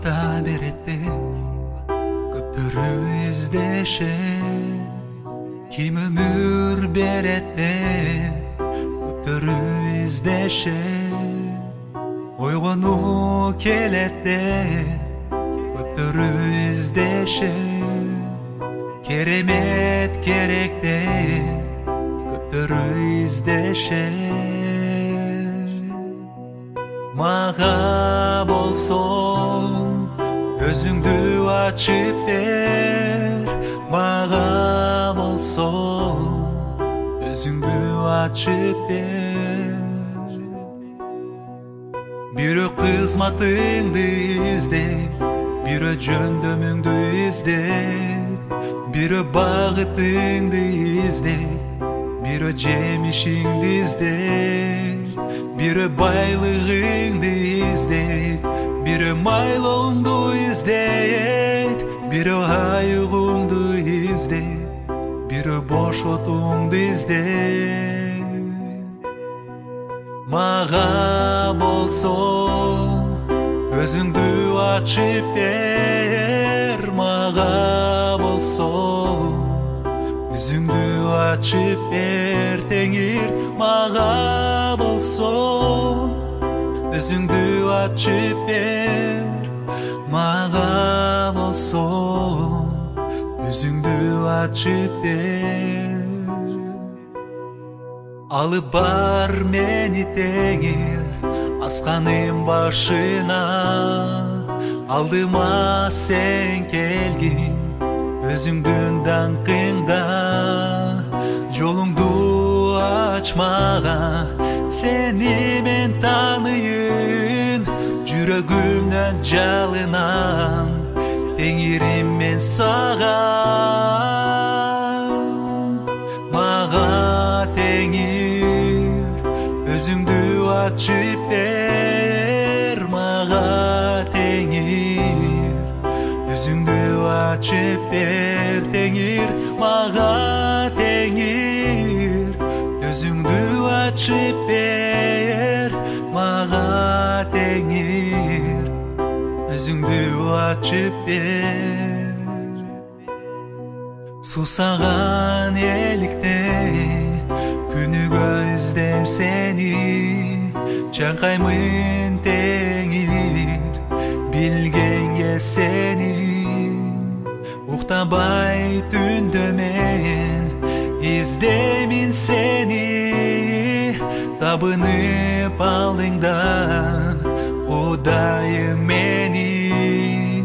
бата беретте көптөрү издешет, ким өмүр беретте көптөрү издешет, ойгону келетте көптөрү издешет, керемет керекте көптөрү издешет. Мага болсоң өзүңдү ачып бер, мага болсоң өзүңдү ачып бер. Бирөө кызматыңды издейт, бирөө жөндөмүңдү издейт, бирөө багытыңды издейт, бирөө жемишиңди издейт, бирөө байлыгыңды издейт, бирөө майлооңду издейт, бирөө айыгыңды издейт, бирөө бош отуңду издейт. Мага болсоң өзүңдү ачып бер, мага болсоң өзүңдү ачып бер. Теңир мага болсоң өзүңдү ачып бер, мага болсоң өзүңдү ачып бер. Алып бар мени теңир асканын башына, алдыма сен келгин өзүңдүн даңкыңда. Жолуңду ачмага сени мен таныйын, жүрөгүмдөн жалынам теңирим мен сага. Мага теңир өзүңдү ачып бер, мага теңир өзүңдү ачып бер. Теңир мага теңир өзүңдү ачып бер, мага теңир өзүңдү ачып бер. Сусаган эликте күнүгө издейм сени, чаңкаймын теңир билгенге сени. Уктабай түндө мен издеймин сени, табынып алдыңда Кудайым менин.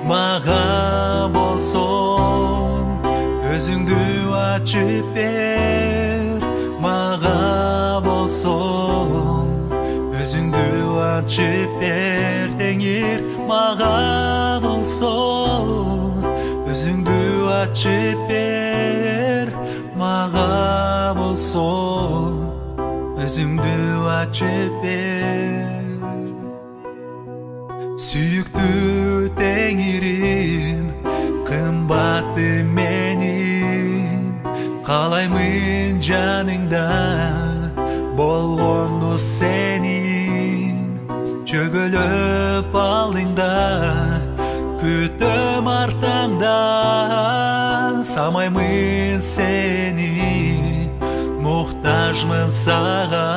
Мага болсоң өзүңдү ачып бер, мага болсоң өзүңдү ачып бер. Теңир мага болсоң өзүңдү ачып бер, мага болсоң өзүңдү ачып бер. Сүйүктүү теңирим, кымбатты менин, каалаймын жаныңда болгонду сенин. Чөгөлөп алдыңда күтөм артаңдан, самаймын сени, муктажмын сага.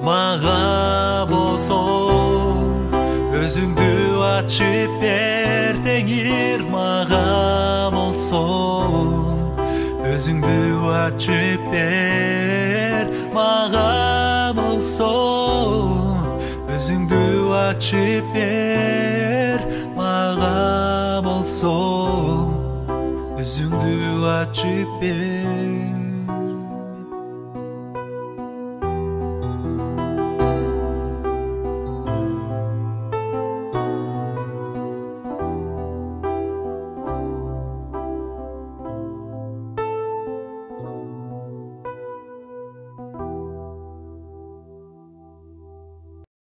Мага болсоң өзүңдү ачып бер, теңир мага болсоң өзүңдү ачып бер, мага болсоң өзүңдү ачып бер, мага болсоң өзүңдү ачып бер.